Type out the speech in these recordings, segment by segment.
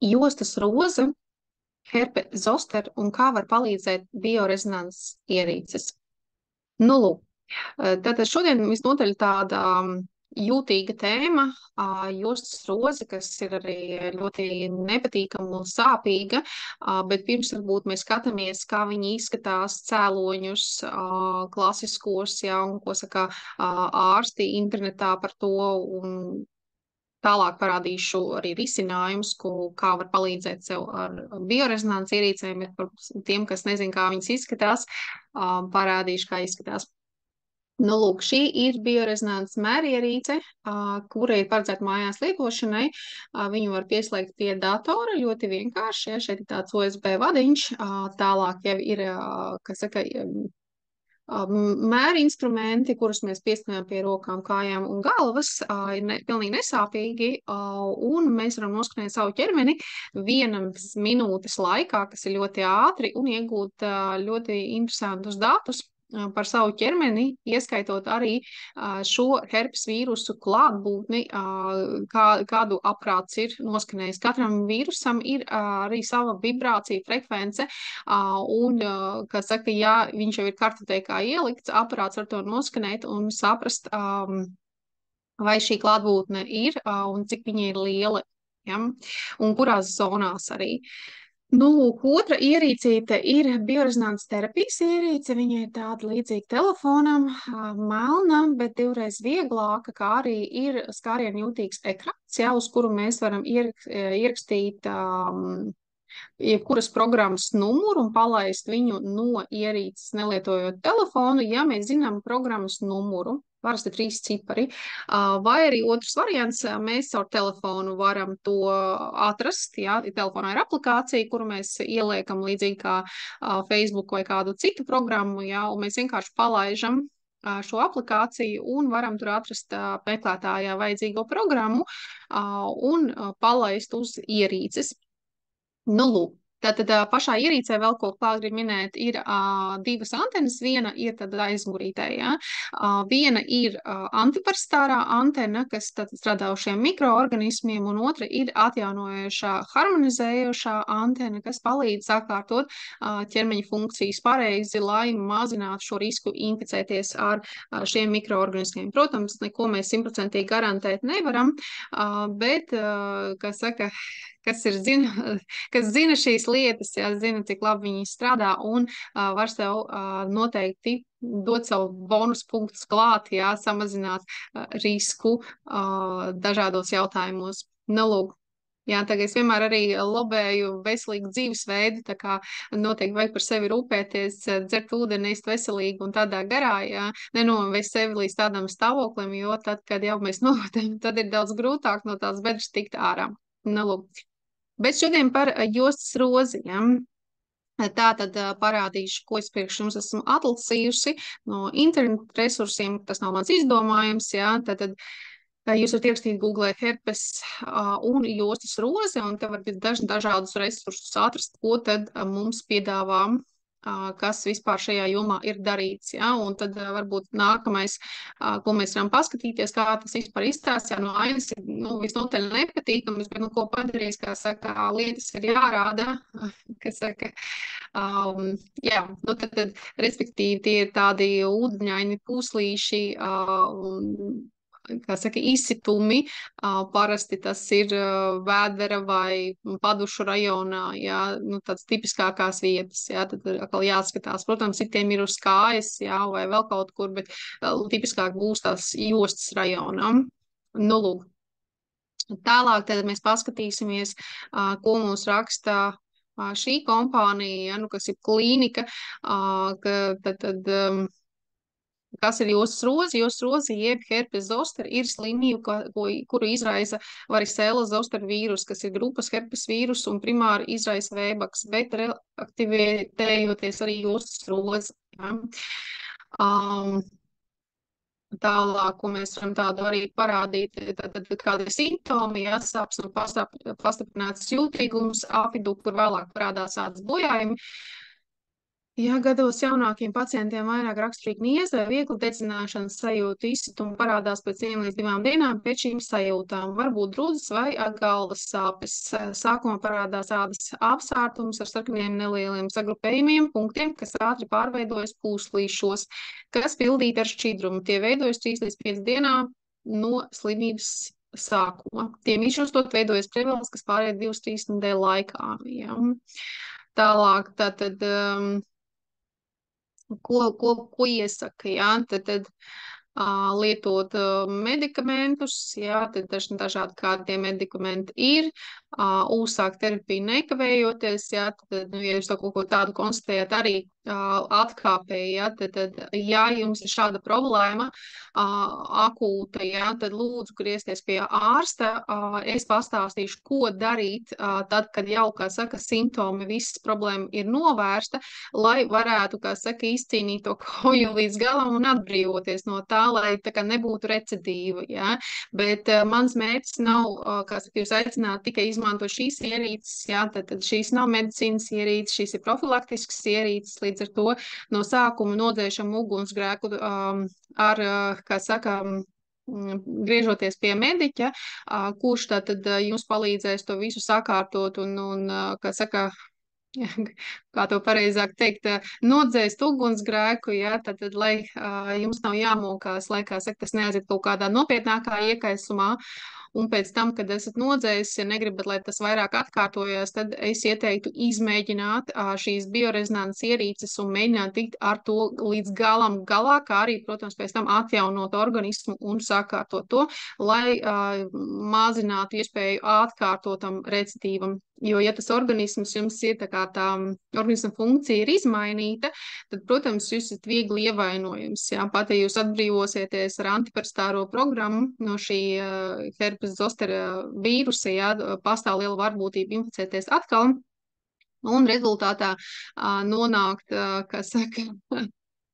Jostas roze, herpes zoster un kā var palīdzēt biorezonanses ierīces. Nu, lūk, tātad šodien visnotaļ tāda jūtīga tēma, jostas roze, kas ir arī ļoti nepatīkama un sāpīga, bet pirms varbūt mēs skatāmies, kā viņi izskatās cēloņus klasiskos, ja, un ko saka ārsti internetā par to, un tālāk parādīšu arī risinājumus, kā var palīdzēt sev ar biorezonanses ierīcēm, bet par tiem, kas nezin, kā viņas izskatās, parādīšu, kā izskatās. Nu, lūk, šī ir biorezonanses mērierīce, kura ir paredzēta mājās lietošanai. Viņu var pieslēgt pie datora ļoti vienkārši. Ja, šeit ir tāds USB vadiņš, tālāk jau ir, kas saka, mēri instrumenti, kurus mēs pieskaņojam pie rokām, kājām un galvas, ir pilnīgi nesāpīgi, un mēs varam noskanēt savu ķermeni 1 minūtes laikā, kas ir ļoti ātri, un iegūt ļoti interesantus datus par savu ķermeni, ieskaitot arī šo herpes vīrusu klātbūtni, kādu aprāts ir noskanējis. Katram vīrusam ir arī sava vibrācija frekvence, un, kā saka, ja viņš jau ir kartotekā ielikts, aparāts var to noskanēt un saprast, vai šī klātbūtne ir un cik viņa ir liela, ja? Un kurās zonās arī. Nu, otra ierīcīte ir biorezonanses terapijas ierīce. Viņa ir tāda līdzīga telefonam, melna, bet divreiz vieglāka, kā arī ir skārienu jūtīgs ekrāns, ja, uz kuru mēs varam ierakstīt jebkuras programmas numuru un palaist viņu no ierīces, nelietojot telefonu, ja mēs zinām programmas numuru. Parasti 3 cipari. Vai arī otrs variants, mēs caur telefonu varam to atrast. Jā, telefonā ir aplikācija, kuru mēs ieliekam līdzīgi kā Facebook vai kādu citu programmu, jā, un mēs vienkārši palaižam šo aplikāciju un varam tur atrast meklētājā vajadzīgo programmu un palaist uz ierīces. Nu, lūk. Tātad pašā ierīcē vēl ko klāt grib minēt, ir 2 antenas. Viena ir tad aizmugurītē, ja? Viena ir antiparastārā antena, kas tad strādā uz šiem mikroorganismiem, un otra ir atjaunojošā, harmonizējošā antena, kas palīdz sakārtot ķermeņa funkcijas pareizi, lai mazinātu šo risku inficēties ar šiem mikroorganismiem. Protams, neko mēs 100% garantēt nevaram, bet, kas saka, kas zina šīs lietas, jā, zina, cik labi viņi strādā un var sev noteikti dot savu bonus punktus klāt, jā, samazināt risku dažādos jautājumos. Nu, lūk. Jā, tagad es vienmēr arī lobēju veselīgu dzīvesveidu, tā kā noteikti vajag par sevi rūpēties, dzert ūdeni, ēst veselīgi un tādā garā, jā, nenovest sevi līdz tādam stāvoklim, jo tad, kad jau mēs novatam, tad ir daudz grūtāk no tās bedres tikt ārā. Nu, lūk. Bet šodien par jostas rozi, ja? Tā tad parādīšu, ko es priekš jums esmu atlasījusi no internetu resursiem, tas nav mans izdomājums, ja? Tad jūs varat ierakstīt Google herpes un jostas roze, un te var dažādus resursus atrast, ko tad mums piedāvā, kas vispār šajā jomā ir darīts, ja? Un tad varbūt nākamais, ko mēs varam paskatīties, kā tas vispār izstāsts, ja no ainas ir, visnotaļ nepatīkams, bet, ko padarīs, kā saka, lietas ir jārāda, kas saka, jā, tad, respektīvi, tie ir tādi ūdeņaini pūslīši, kā saka, izsitumi, parasti tas ir Vēdera vai Padušu rajonā, jā, tāds tipiskākās vietas, jā, tad atkal jāskatās. Protams, citiem ir uz kājas, jā, vai vēl kaut kur, bet tipiskāk būs tās jostas rajonā. Nu, lūk. Tālāk tad mēs paskatīsimies, ko mums raksta šī kompānija, ja, kas ir klīnika, kas ir jostas roze? Jostas roze, jeb herpes zoster, ir slimība, kuru izraisa varisela zoster vīrus, kas ir grupas herpes vīrus un primāri izraisa vēbaks, bet reaktivitējoties arī jostas roze. Ja. Tālāk, ko mēs varam tādu arī parādīt, tad kādi simptomi, ja, sāpes un pastiprināts jūtīgums, apvidū, kur vēlāk parādās ādas bojājumi. Ja gados jaunākiem pacientiem vairāk raksturīgi nieze vai viegli dedzināšanas sajūta izsituma parādās pēc 1 līdz 2 dienām pēc šīm sajūtām, var būt drūzes vai galvas sāpes. Sākumā parādās ādas apsārtums ar sarkaniem nelieliem sagrupējumiem, punktiem, kas ātri pārveidojas pūslīšos, kas pildīti ar šķidrumu. Tie veidojas 3 līdz 5 dienām no slimības sākuma. Tiem izšķirostot veidojas preveles, kas pāriet 2-3 nedēļu laikā. Ja. Tālāk, tātad. Ko iesaka, jā, tad lietot medikamentus, jā, tad dažādi kādi tie medikamenti ir, uzsākt terapiju nekavējoties, jā, tad, ja jūs to kaut ko tādu konstatējat arī atkāpēji, jā, tad, ja jums ir šāda problēma akūta, jā, tad lūdzu griezties pie ārsta, es pastāstīšu, ko darīt tad, kad jau, kā saka, simptomi, visas problēma ir novērsta, lai varētu, kā saka, izcīnīt to kauju līdz galam un atbrīvoties no tā, lai tā kā nebūtu recidīva, jā. Bet mans mērķis nav, kā saka, jūs aicināt tikai izmantot šīs ierīces, jā, tad šīs nav medicīnas ierīces, šīs ir profilaktiskas ierīces, līdz ar to no sākuma nodzēšam ugunsgrēku ar, kā saka, griežoties pie mediķa, kurš tātad jums palīdzēs to visu sakārtot un kā saka, kā to pareizāk teikt, nodzēst ugunsgrēku, ja, tad lai jums nav jāmokās, lai, kā saka, tas neaiziet kaut kādā nopietnākā iekaisumā. Un pēc tam, kad esat nodzējis, ja negribat, lai tas vairāk atkārtojas, tad es ieteiktu izmēģināt šīs biorezonanses ierīces un mēģināt tikt ar to līdz galam galā, kā arī, protams, pēc tam atjaunot organismu un sakārtot to, lai mazinātu iespēju atkārtotam recidīvam. Jo, ja tas organisms jums ir tā organisma funkcija ir izmainīta, tad, protams, jūs esat viegli ievainojams. Jā. Pat, ja jūs atbrīvosieties ar antiparastāro programmu no šī herpes zostera vīrusa, jā, pastāv liela varbūtība inficēties atkal un rezultātā nonākt, kā saka,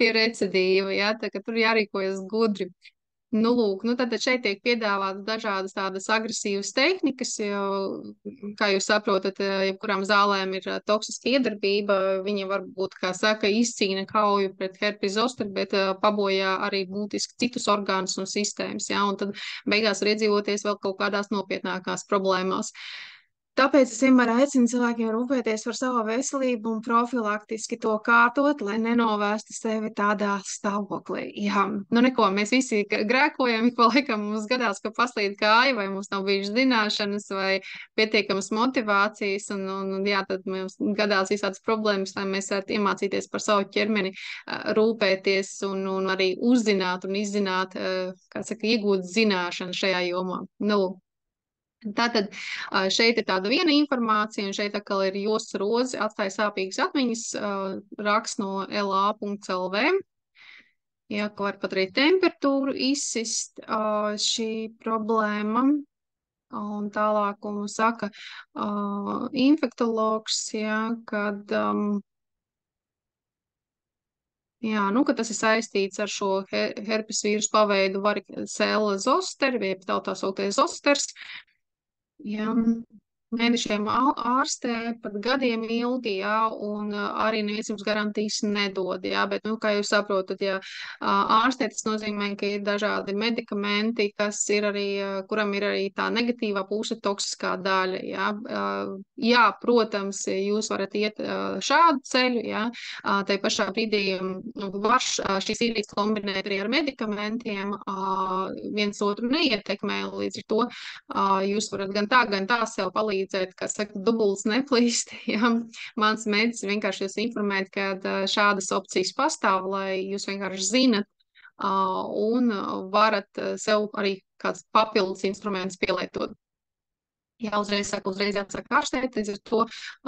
pie recidīva, jā, tā ka tur jārīkojas gudri. Nu, lūk, tad šeit tiek piedāvātas dažādas tādas agresīvas tehnikas, jo, kā jūs saprotat, jebkurām zālēm ir toksiska iedarbība, viņi varbūt, kā saka, izcīna kauju pret herpes zosteru, bet pabojā arī būtiski citus orgānus un sistēmas, jā, un tad beigās var iedzīvoties vēl kaut kādās nopietnākās problēmās. Tāpēc es vienmēr aicinu cilvēkiem rūpēties par savu veselību un profilaktiski to kārtot, lai nenovērstu sevi tādā stāvoklī. Jā, nu neko, mēs visi grēkojam, ik pa laikam mums gadās, ka paslīd kāja, vai mums nav bijušas zināšanas, vai pietiekamas motivācijas, un jā, tad mums gadās visādas problēmas, lai mēs varētu iemācīties par savu ķermeni rūpēties un arī uzzināt un izzināt, kā saka, iegūt zināšanu šajā jomā. Nu, tātad šeit ir tāda viena informācija, un šeit atkal ir Josts Roze, atstāja sāpīgas atmiņas, raksts no LA.lv. Jā, ka var pat arī temperatūru izsist šī problēma. Un tālāk, un saka infektologs, jā, kad jā, nu, ka tas ir saistīts ar šo herpes vīrusu paveidu varicella zoster, jeb tā sauktais zosters. Jā, mēnešiem ārstē, pat gadiem ilgi, jā, un arī neviens jums garantijas nedod, jā, bet, nu, kā jūs saprotat, ja ārstē tas nozīmē, ka ir dažādi medikamenti, kas ir arī, kuram ir arī tā negatīvā puse toksiskā daļa, jā. Jā, protams, jūs varat iet šādu ceļu, jā, tai pašā brīdī var šīs ierīces kombinēt arī ar medikamentiem, viens otru neietekmē, līdz ar to jūs varat gan tā sev palīdzēt, kā saka, dubults neplīst. Ja? Mans mēģis vienkārši jūs informēt, ka šādas opcijas pastāv, lai jūs vienkārši zinat un varat sev arī kāds papildus instruments pielietot. Jā, uzreiz jāsaka ārstēt, līdz ar to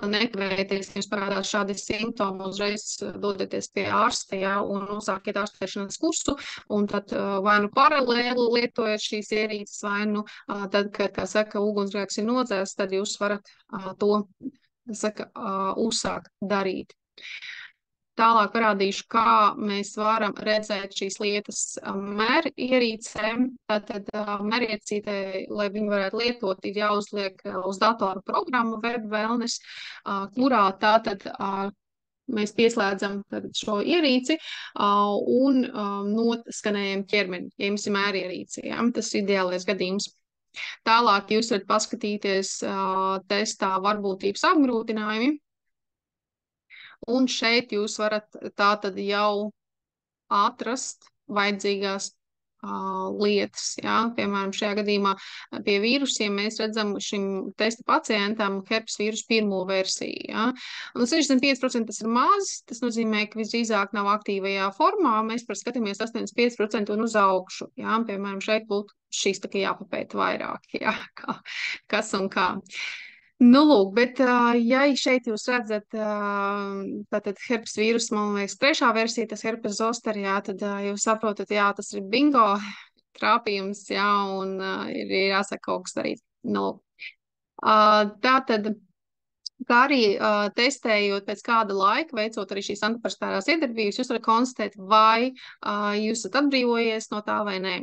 nekavēties, ja jums parādās šādi simptomi, uzreiz dodieties pie ārsta, jā, un uzsākiet ārstēšanas kursu, un tad vai nu paralēli lietojot šīs ierīces, vai nu tad, kad, kā saka, ugunsgrēks ir nodzēsts, tad jūs varat to, saka, uzsākt darīt. Tālāk parādīšu, kā mēs varam redzēt šīs lietas mēr ierīcēm. Tātad mērierīcītē, lai viņi varētu lietot, ir jāuzliek uz datoru programmu Web Wellness, kurā tātad Mēs pieslēdzam šo ierīci un noskanējam ķermeni, ja jums ir mērierīce. Ja? Tas ir ideālais gadījums. Tālāk jūs varat paskatīties testā varbūtības apgrūtinājumi. Un šeit jūs varat tātad jau atrast vajadzīgās lietas. Ja? Piemēram, šajā gadījumā pie vīrusiem mēs redzam šim testa pacientam herpes vīrusu pirmo versiju. Ja? Un 65% tas ir maz, tas nozīmē, ka visdrīzāk nav aktīvajā formā. Mēs skatāmies 85% un uz augšu. Ja? Piemēram, šeit būtu šīs tā kā jāpapēta vairāk, ja? Kas un kā. Nu, lūk, bet, ja šeit jūs redzat, tātad herpes vīrus, man liekas, trešā versija, tas herpes zoster, jā, tad jūs saprotat, jā, tas ir bingo trāpījums, jā, un ir jāsaka kaut kas darīt. Nu, tātad, kā arī testējot pēc kāda laika, veicot arī šīs antiparastārās iedarbības, jūs varat konstatēt, vai jūs esat atbrīvojies no tā vai nē.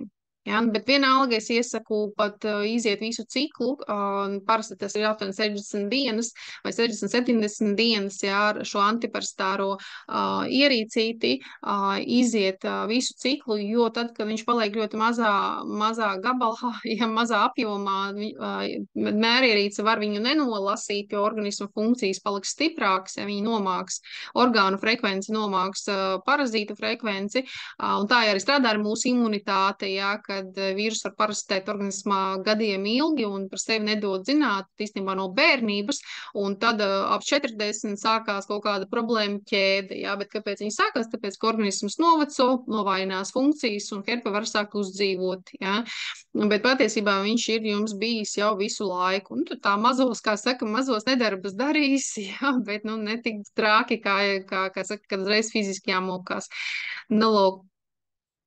Ja, bet vienalga es iesaku pat iziet visu ciklu, parasti tas ir aptuveni 60 dienas vai 60-70 dienas, ja, ar šo antiparastāro ierīcīti iziet visu ciklu, jo tad, kad viņš paliek ļoti mazā gabalā, ja mazā apjomā, mērierīce var viņu nenolasīt, jo organisma funkcijas paliks stiprākas, ja viņi nomāks orgānu frekvenci, nomāks parazītu frekvenci, un tā arī strādā ar mūsu imunitāti, ja, kad vīrus var parasitēt organismā gadiem ilgi un par sevi nedod zināt, īstenībā no bērnības, un tad ap 40 sākās kaut kāda problēma ķēde, jā, bet kāpēc viņi sākās? Tāpēc, ka organisms noveco, novājinās funkcijas un herpe var sākt uzdzīvot, jā, bet patiesībā viņš ir jums bijis jau visu laiku, un tā mazos, kā saka, mazos nedarbas darīs, jā, bet, nu, netik trāki, kā saka, kad reiz fiziski jāmokās. Nu, lūk.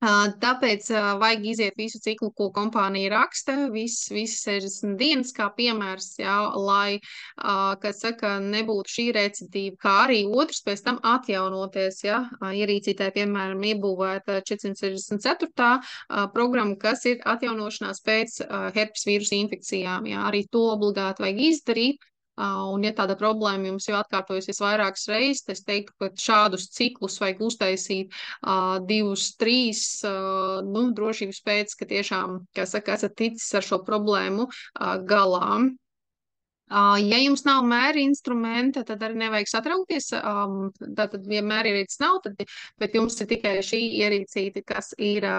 Tāpēc vajag iziet visu ciklu, ko kompānija raksta, visas 60 dienas kā piemērs, jā, lai, kad saka, nebūtu šī recidīva, kā arī otrs pēc tam atjaunoties, jā, ierīcītē, piemēram, iebūvēta 464. Programma, kas ir atjaunošanās pēc herpes vīrusa infekcijām, jā, arī to obligāti vajag izdarīt. Un, ja tāda problēma jums jau atkārtojusies vairākas reizes, es teiktu, ka šādus ciklus vajag uztaisīt 2, 3, nu, drošības pēc, ka tiešām, kā saka, esat ticis ar šo problēmu galā. Ja jums nav mēri instrumenta, tad arī nevajag satraukties. Tātad, ja mēri ierīces nav, tad, bet jums ir tikai šī ierīcīte, kas ir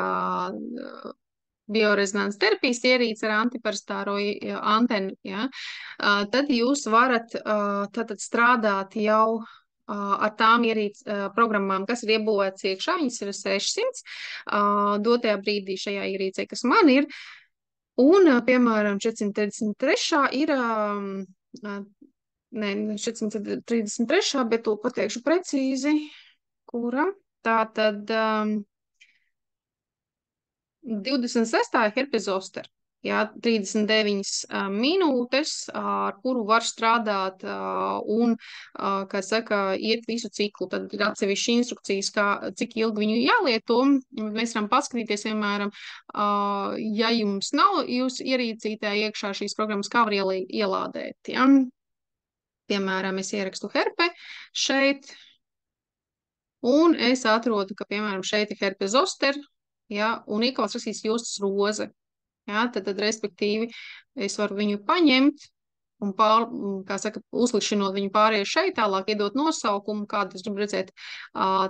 biorezonanses terapijas ierīce ar antiparastāro antenu, ja, tad jūs varat tātad strādāt jau ar tām programmām, kas ir iebūvētas iekšā, viņas ir 600 dotajā brīdī šajā ierīcē, kas man ir, un, piemēram, 433. ir, ne, 433. bet to pateikšu precīzi, kura, tātad 26. herpes zoster, jā, 39 minūtes, ar kuru var strādāt un, kā saka, iet visu ciklu. Tad ir atsevišķi instrukcijas, cik ilgi viņu jālieto. Mēs varam paskatīties, piemēram, ja jums nav jūs ierīcītē iekšā šīs programmas, kā var ielādēt. Ja? Piemēram, es ierakstu herpe šeit, un es atrodu, ka, piemēram, šeit ir herpes zoster, ja, un ikals rakstīs jūstas roze. Ja, tad, respektīvi, es varu viņu paņemt un, kā saka, uzlikšanot viņu pārējie šeit, tālāk iedot nosaukumu, kādu es gribu redzēt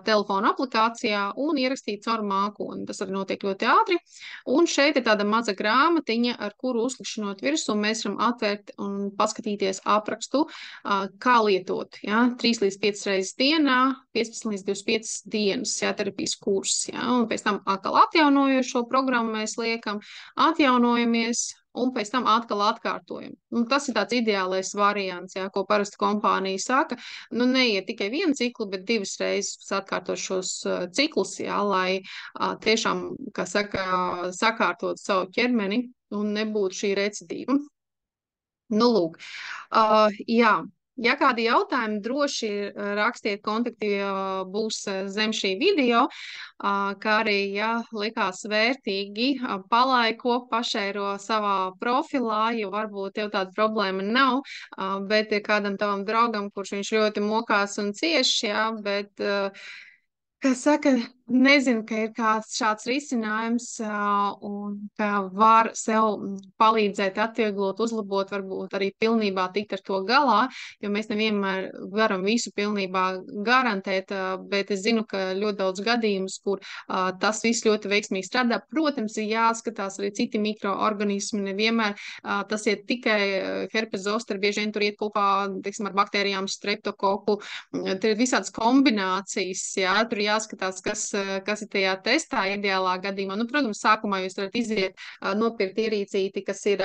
telefona aplikācijā un ierakstīt caur mākoni. Tas arī notiek ļoti ātri. Un šeit ir tāda maza grāmatiņa, ar kuru uzlikšanot virsmu mēs varam atvērt un paskatīties aprakstu, kā lietot. Ja? 3 līdz 5 reizes dienā, 15 līdz 25 dienas, ja, terapijas kurs. Ja? Un pēc tam atkal atjaunojot šo programmu mēs liekam, atjaunojamies, un pēc tam atkal atkārtojam. Un tas ir tāds ideālais variants, jā, ko parasti kompānija saka. Nu, neiet tikai vienu ciklu, bet 2 reizes atkārtot šos ciklus, jā, lai tiešām, kā saka, sakārtot savu ķermeni un nebūtu šī recidīva. Nu, lūk, jā. Ja kādi jautājumi, droši rakstiet kontakti, būs zem šī video, kā arī, ja likās vērtīgi, palaiko, pašēro savā profilā, jo varbūt tev tāda problēma nav, bet ir kādam tavam draugam, kurš viņš ļoti mokās un cieš, jā, bet kas saka, nezinu, ka ir kāds šāds risinājums un ka var sev palīdzēt, atvieglot, uzlabot, varbūt arī pilnībā tikt ar to galā, jo mēs nevienmēr varam visu pilnībā garantēt, bet es zinu, ka ļoti daudz gadījumus, kur tas viss ļoti veiksmīgi strādā. Protams, ir jāskatās arī citi mikroorganismi, nevienmēr tas iet tikai herpes zoster, bieži vien tur iet kopā, teiksim, ar baktērijām, streptokoku, tur ir visādas kombinācijas, jā, tur jāskatās, kas ir tajā testā ideālā gadījumā. Nu, protams, sākumā jūs varat iziet, nopirkt ierīcīti, kas ir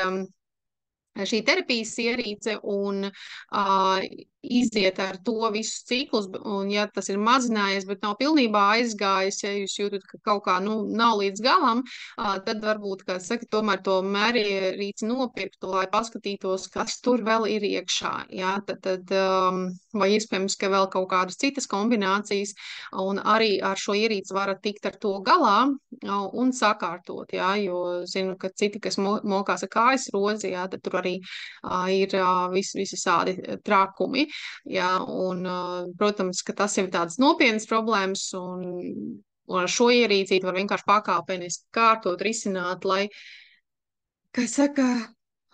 šī terapijas ierīce un iziet ar to visus ciklus, un ja tas ir mazinājies, bet nav pilnībā aizgājis, ja jūs jūtat, ka kaut kā, nu, nav līdz galam, tad varbūt, kā saka, tomēr to mērierīci nopirktu, lai paskatītos, kas tur vēl ir iekšā, jā, tad vai iespējams, ka vēl kaut kādas citas kombinācijas, un arī ar šo ierīci varat tikt ar to galā un sakārtot, jā, jo zinu, ka citi, kas mokās ar kājas rozi, jā, tad tur arī ir visādi trakumi. Jā, un, protams, ka tas jau ir tādas nopietnas problēmas, un ar šo ierīcīti var vienkārši pakāpeniski kārtot, risināt, lai, kā saka,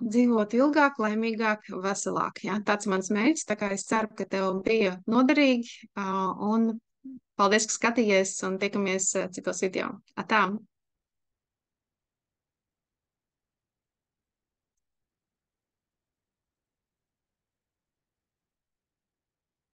dzīvot ilgāk, laimīgāk, veselāk. Jā. Tāds mans mērķis, tā kā es ceru, ka tev bija noderīgi, un paldies, ka skatījies, un tiekamies citos video. Atā!